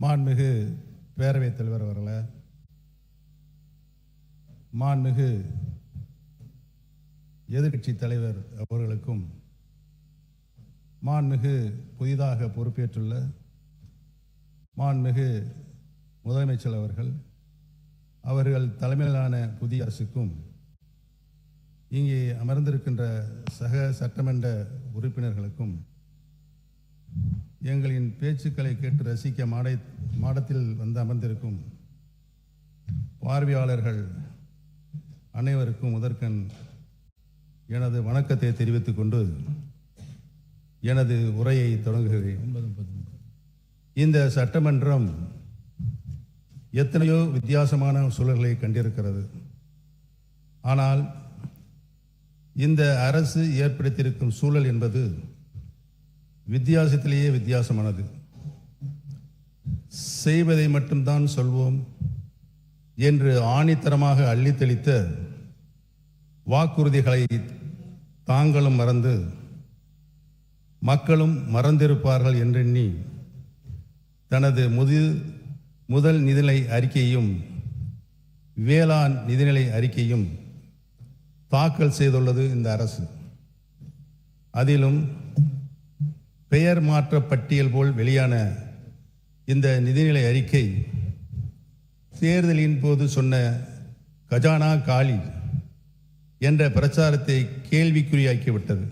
மாண்புமிகு பேரவைத் தலைவர் அவர்களே, மாண்புமிகு எதிர்க்கட்சி தலைவர் அவர்களுக்கும், மாண்புமிகு புதிதாக பொறுப்பேற்றுள்ள மாண்புமிகு முதலமைச்சர் அவர்கள் தலைமையிலான புதிய அரசுக்கும், இங்கே அமர்ந்திருக்கின்ற சக சட்டமன்ற உறுப்பினர்களுக்கும், எங்களின் பேச்சுக்களை கேட்டு ரசிக்க மாடத்தில் வந்து அமர்ந்திருக்கும் பார்வையாளர்கள் அனைவருக்கும் முதற்கண் எனது வணக்கத்தை தெரிவித்துக் கொண்டு எனது உரையை தொடங்குகிறேன். இந்த சட்டமன்றம் எத்தனையோ வித்தியாசமான சூழல்களை கண்டிருக்கிறது. ஆனால் இந்த அரசு ஏற்படுத்தியிருக்கும் சூழல் என்பது வித்தியாசத்திலேயே வித்தியாசமானது. செய்வதை மட்டும்தான் சொல்வோம் என்று ஆணித்தரமாக அள்ளித்தளித்த வாக்குறுதிகளை தாங்களும் மறந்து மக்களும் மறந்திருப்பார்கள் என்றெண்ணி தனது முதல் நிதிநிலை அறிக்கையும் வேளாண் நிதிநிலை அறிக்கையும் தாக்கல் செய்துள்ளது இந்த அரசு. அதிலும் பெயர் மாற்ற பட்டியல் போல் வெளியான இந்த நிதிநிலை அறிக்கை தேர்தலின் போது சொன்ன கஜானா காலி என்ற பிரச்சாரத்தை கேள்விக்குறியாக்கிவிட்டது.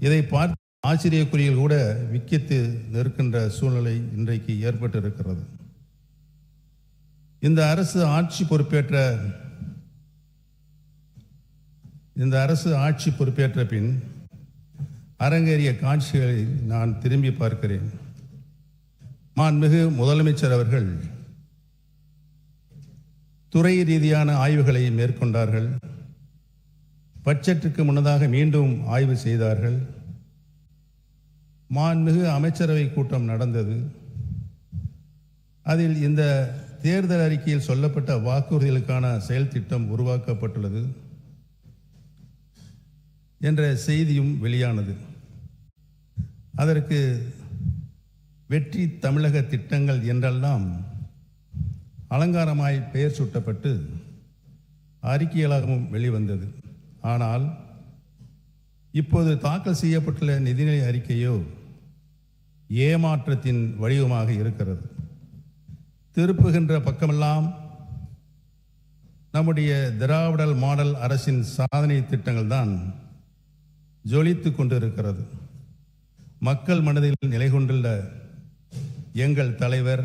இதை பார்த்து ஆச்சரியக்குறியில் கூட விக்கித்து நிற்கின்ற சூழ்நிலை இன்றைக்கு ஏற்பட்டிருக்கிறது. இந்த அரசு ஆட்சி பொறுப்பேற்ற பின் அரங்கேறிய காட்சிகளை நான் திரும்பி பார்க்கிறேன். மாண்புமிகு முதலமைச்சர் அவர்கள் துறை ரீதியான ஆய்வுகளை மேற்கொண்டார்கள். பட்ஜெட்டுக்கு முன்னதாக மீண்டும் ஆய்வு செய்தார்கள். மாண்புமிகு அமைச்சரவை கூட்டம் நடந்தது. அதில் இந்த தேர்தல் அறிக்கையில் சொல்லப்பட்ட வாக்குறுதிகளுக்கான செயல் திட்டம் உருவாக்கப்பட்டுள்ளது என்ற செய்தியும் வெளியானது. அதற்கு வெற்றி தமிழக திட்டங்கள் என்றெல்லாம் அலங்காரமாய் பெயர் சூட்டப்பட்டு அறிக்கைகளாகவும் வெளிவந்தது. ஆனால் இப்போது தாக்கல் செய்யப்பட்டுள்ள நிதிநிலை அறிக்கையோ ஏமாற்றத்தின் வடிவமாக இருக்கிறது. திருப்புகின்ற பக்கமெல்லாம் நம்முடைய திராவிடல் மாடல் அரசின் சாதனை திட்டங்கள் தான் ஜொலித்து கொண்டிருக்கிறது. மக்கள் மனதில் நிலை கொண்டுள்ள எங்கள் தலைவர்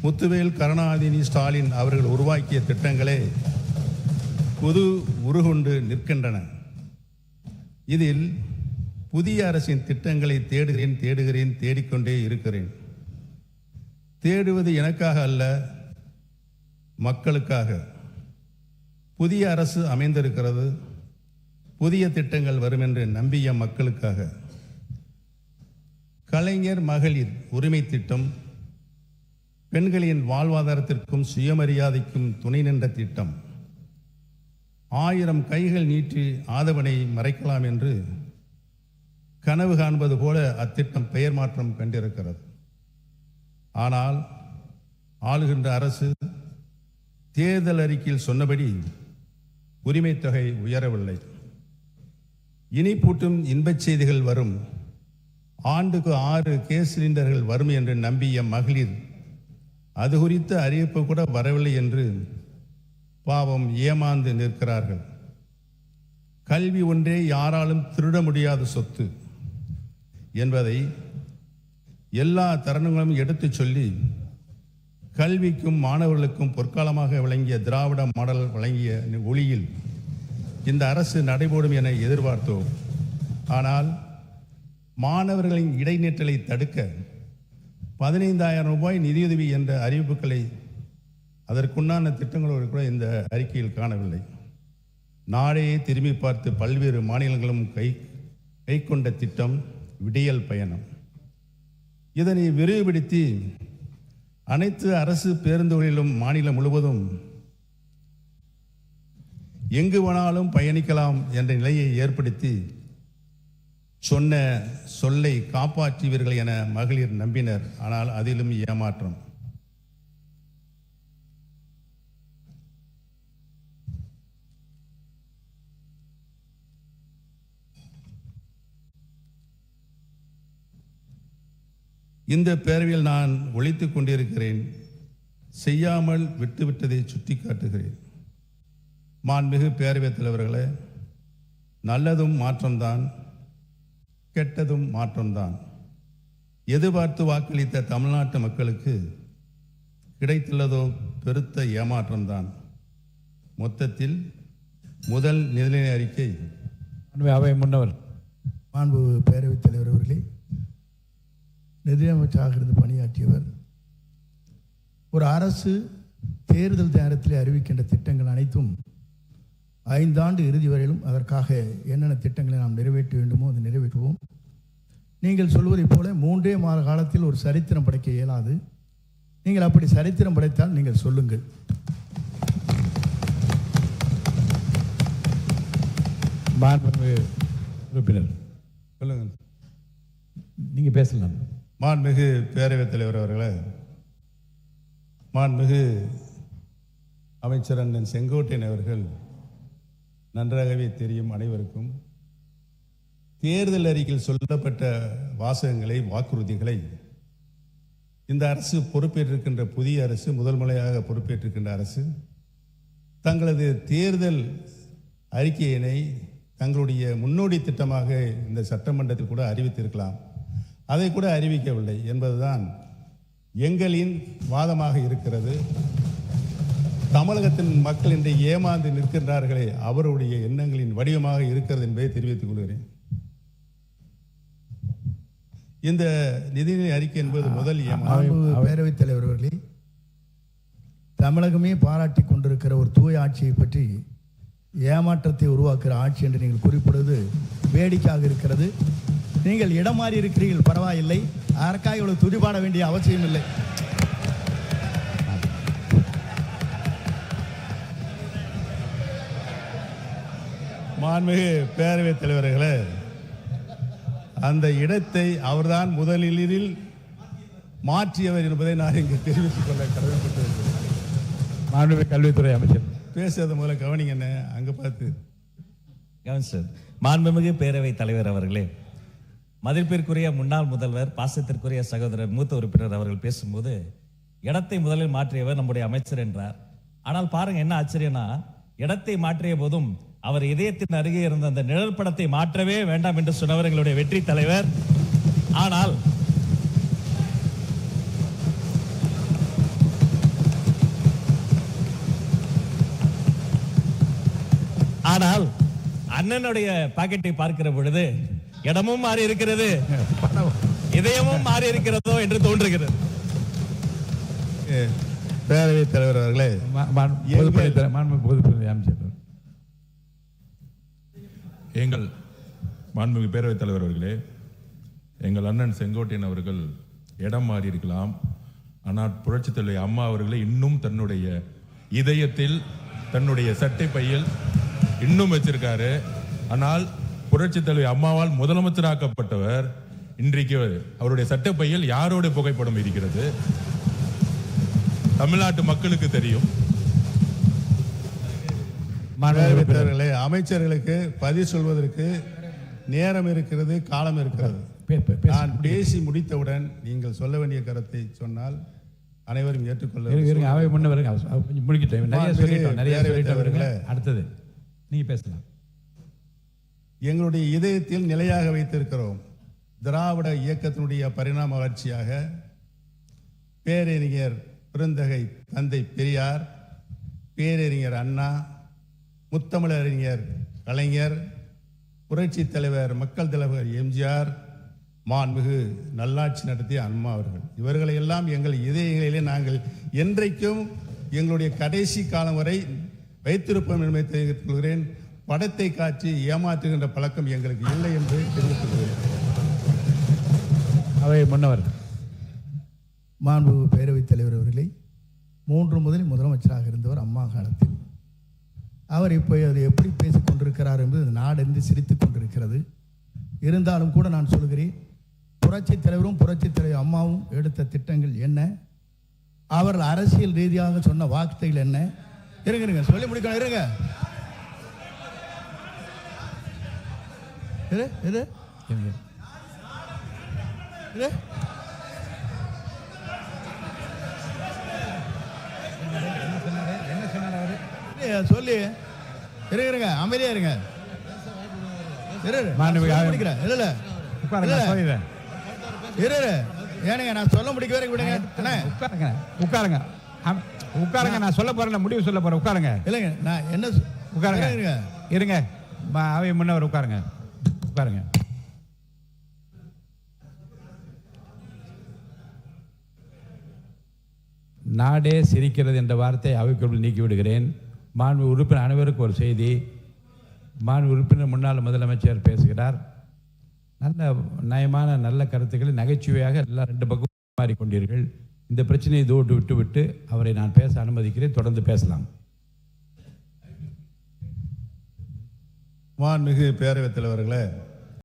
முத்துவேல் கருணாநிதி ஸ்டாலின் அவர்கள் உருவாக்கிய திட்டங்களே புது உருகொண்டு நிற்கின்றன. இதில் புதிய அரசின் திட்டங்களை தேடுகிறேன் தேடிக்கொண்டே இருக்கிறேன். தேடுவது எனக்காக அல்ல, மக்களுக்காக. புதிய அரசு அமைந்திருக்கிறது. புதிய திட்டங்கள் வரும் என்று நம்பிய மக்களுக்காக. கலைஞர் மகளிர் உரிமை திட்டம் பெண்களின் வாழ்வாதாரத்திற்கும் சுயமரியாதைக்கும் துணை நின்ற திட்டம். 1000 கைகள் நீட்டி ஆதவனை மறைக்கலாம் என்று கனவு காண்பது போல அத்திட்டம் பெயர் மாற்றம் கண்டிருக்கிறது. ஆனால் ஆளுகின்ற அரசு தேர்தல் அறிக்கையில் சொன்னபடி உரிமை தொகை உயரவில்லை. இனிப்பூட்டும் இன்பச் செய்திகள் வரும், ஆண்டுக்கு 6 கேஸ் சிலிண்டர்கள் வரும் என்று நம்பிய மகளிர் அது குறித்த அறிவிப்பு கூட வரவில்லை என்று பாவம் ஏமாந்து நிற்கிறார்கள். கல்வி ஒன்றே யாராலும் திருட முடியாத சொத்து என்பதை எல்லா தருணங்களும் எடுத்து சொல்லி கல்விக்கும் மாணவர்களுக்கும் பொற்காலமாக விளங்கிய திராவிட மாடல் வழங்கிய ஒளியில் இந்த அரசு நடைபோடும் என எதிர்பார்த்தோம். ஆனால் மாணவர்களின் இடைநிற்றலை தடுக்க 15,000 ரூபாய் நிதியுதவி என்ற அறிவிப்புகளை அதற்குண்டான திட்டங்களோடு கூட இந்த அறிக்கையில் காணவில்லை. நாடே திரும்பி பார்த்து பல்வேறு மாநிலங்களும் கை கொண்ட திட்டம் விடியல் பயணம். இதனை விரிவுபடுத்தி அனைத்து அரசு பேருந்துகளிலும் மாநிலம் முழுவதும் எங்கு வேணாலும் பயணிக்கலாம் என்ற நிலையை ஏற்படுத்தி சொன்ன சொல்லை காப்பாற்றுவீர்கள் என மகளிர் நம்பினர். ஆனால் அதிலும் ஏமாற்றம். இந்த பேரவையில் நான் ஒழித்துக் கொண்டிருக்கிறேன். செய்யாமல் விட்டுவிட்டதை சுட்டி காட்டுகிறேன். மாண்புமிகு பேரவைத் தலைவர்களே, நல்லதும் மாற்றம்தான், கெட்டதும் மாற்றம்தான். எதிர்பார்த்து வாக்களித்த தமிழ்நாட்டு மக்களுக்கு கிடைத்துள்ளதோ பெருத்த ஏமாற்றம்தான். மொத்தத்தில் முதல் நிதிநிலை அறிக்கை. அவை முன்னவர் மாண்பு பேரவைத் தலைவர் அவர்களே, நிதியமைச்சராக இருந்து பணியாற்றியவர். ஒரு அரசு தேர்தல் நேரத்தில் அறிவிக்கின்ற திட்டங்கள் அனைத்தும் 5 ஆண்டு இறுதி வரையிலும் அதற்காக என்னென்ன திட்டங்களை நாம் நிறைவேற்ற வேண்டுமோ அதை நிறைவேற்றுவோம். நீங்கள் சொல்வதைப் போல 3 மாத காலத்தில் ஒரு சரித்திரம் படைக்க இயலாது. நீங்கள் அப்படி சரித்திரம் படைத்தால் நீங்கள் சொல்லுங்கள். உறுப்பினர் சொல்லுங்க. நீங்கள் பேசலாம். மாண்புமிகு பேரவைத் தலைவர் அவர்களே, மாண்புமிகு அமைச்சர் அண்ணன் செங்கோட்டையன் அவர்கள் நன்றாகவே தெரியும் அனைவருக்கும். தேர்தல் அறிக்கையில் சொல்லப்பட்ட வாசகங்களை, வாக்குறுதிகளை இந்த அரசு பொறுப்பேற்றிருக்கின்ற புதிய அரசு, முதல் முறையாக பொறுப்பேற்றிருக்கின்ற அரசு தங்களது தேர்தல் அறிக்கையினை தங்களுடைய முன்னோடி திட்டமாக இந்த சட்டமன்றத்தில் கூட அறிவித்திருக்கலாம். அதை கூட அறிவிக்கவில்லை என்பதுதான் எங்களின் வாதமாக இருக்கிறது. தமிழகத்தின் மக்கள் இன்று ஏமாந்து நிற்கின்றார்களே, அவருடைய எண்ணங்களின் வடிவமாக இருக்கிறது என்பதை தெரிவித்துக் கொள்கிறேன். இந்த நிதிநிலை அறிக்கை என்பது முதல் பேரவைத் தலைவர் அவர்களே, தமிழகமே பாராட்டி கொண்டிருக்கிற ஒரு தூய ஆட்சியை பற்றி ஏமாற்றத்தை உருவாக்குகிற ஆட்சி என்று நீங்கள் குறிப்பிடுவது வேடிக்கையாக இருக்கிறது. நீங்கள் இடம் மாறி இருக்கிறீர்கள், பரவாயில்லை. அதற்காக இவ்வளவு துடிபாட வேண்டிய அவசியம் இல்லை. மாண்புமிகு பேரவைத் தலைவர்களே, அந்த இடத்தை அவர்தான் முதலில் மாற்றியவர் என்பதை நான் இங்கு தெரிவித்துக் கொள்ள கடமைப்பட்டிருக்கிறேன். மாண்புமிகு கல்வித்துறை அமைச்சர் பேசுறத முதல்ல கவனிங்க. என்ன அங்க பார்த்து கவனிச்சர். மாண்புமிகு பேரவைத் தலைவர் அவர்களே, மதிப்பிற்குரிய முன்னாள் முதல்வர், பாசத்திற்குரிய சகோதரர் மூத்த உறுப்பினர் அவர்கள் பேசும்போது இடத்தை முதலில் மாற்றியவர் நம்முடைய அமைச்சர் என்றார். ஆனால் பாருங்க என்ன ஆச்சரியம்னா, இடத்தை மாற்றிய போதும் அவர் இதயத்தின் அருகே இருந்த அந்த நிழல் படத்தை மாற்றவே வேண்டாம் என்று சொன்னவர் எங்களுடைய வெற்றி தலைவர். ஆனால் அண்ணனுடைய பாக்கெட்டை பார்க்கிற பொழுது இடமும் மாறி இருக்கிறது, இதயமும் மாறி இருக்கிறதோ என்று தோன்றுகிறது. பேரவைத் தலைவர் அவர்களே, எங்கள் மாண்புமிகு பேரவைத் தலைவர் அவர்களே, எங்கள் அண்ணன் செங்கோட்டையன் அவர்கள் இடம் மாறி இருக்கலாம். ஆனால் புரட்சித் தலைவர் அம்மா அவர்களை இன்னும் தன்னுடைய இதயத்தில், தன்னுடைய சட்டை பையில் இன்னும் வச்சிருக்காரு. ஆனால் புரட்சித் தலைவர் அம்மாவால் முதலமைச்சராக்கப்பட்டவர் இன்றைக்கு அவருடைய சட்டப்பையில் யாரோட புகைப்படம் இருக்கிறது தமிழ்நாட்டு மக்களுக்கு தெரியும். அமைச்சர்களுக்கு பதில் சொல்வதற்கு நேரம் இருக்கிறது, காலம் இருக்கிறது. நான் பேசி முடித்தவுடன் நீங்கள் சொல்ல வேண்டிய கருத்தை சொன்னால் அனைவரும் ஏற்றுக்கொள்ள. அடுத்தது நீங்க பேசலாம். எங்களுடைய இதயத்தில் நிலையாக வைத்திருக்கிறோம். திராவிட இயக்கத்தினுடைய பரிணாம வளர்ச்சியாக பேரறிஞர் பெருந்தகை தந்தை பெரியார், பேரறிஞர் அண்ணா, முத்தமிழறிஞர் கலைஞர், புரட்சி தலைவர் மக்கள் தலைவர் எம்ஜிஆர், மாண்புமிகு நல்லாட்சி நடத்திய அம்மா அவர்கள், இவர்களை எல்லாம் எங்கள் இதயங்களிலே நாங்கள் என்றைக்கும் எங்களுடைய கடைசி காலம் வரை வைத்திருப்போம் என்பதை தெரிவித்துக் கொள்கிறேன். படத்தை காட்சி ஏமாற்றுகின்ற பழக்கம் எங்களுக்கு இல்லை என்று தெரிவித்துக் கொள்கிறேன். அவை முன்னவர். மாண்பு பேரவைத் தலைவர் அவர்களை, 3 முதலில் முதலமைச்சராக இருந்தவர் அம்மா காலத்தில். அவர் இப்போ அதை எப்படி பேசிக் கொண்டிருக்கிறார் என்பது நாடென்று சிரித்துக் கொண்டிருக்கிறது. இருந்தாலும் கூட நான் சொல்கிறேன், புரட்சித் தலைவரும் புரட்சித் தலைவர் அம்மாவும் எடுத்த திட்டங்கள் என்ன, அவர்கள் அரசியல் ரீதியாக சொன்ன வார்த்தைகள் என்ன? இருங்க சொல்லி முடிக்கணும். இருங்க சொல்லி இருங்க, அமைதியா இருங்க. ஏனுங்க நான் சொல்ல முடிக்கவே விடுங்க. உட்காருங்க உட்காருங்க, நான் சொல்ல போறேன், முடிவு சொல்ல போறேன். உட்காருங்க. இல்லைங்க நான் என்ன உட்காருங்க. இருங்க, அவை முன்னவர் உட்காருங்க. உட்காருங்க. நாடே சிரிக்கிறது என்ற வார்த்தை அவைக்குள் நீக்கி விடுகிறேன். மாண்பு உறுப்பினர் அனைவருக்கு ஒரு செய்தி. மாண்பு உறுப்பினர் முன்னாள் முதலமைச்சர் பேசுகிறார். நல்ல நயமான நல்ல கருத்துக்களை நகைச்சுவையாக எல்லாம் ரெண்டு பக்கம் மாறிக்கொண்டீர்கள். இந்த பிரச்சனையை தூட்டு விட்டு அவரை நான் பேச அனுமதிக்கிறேன். தொடர்ந்து பேசலாம். மாண்புமிகு பேரவைத் தலைவர்களே,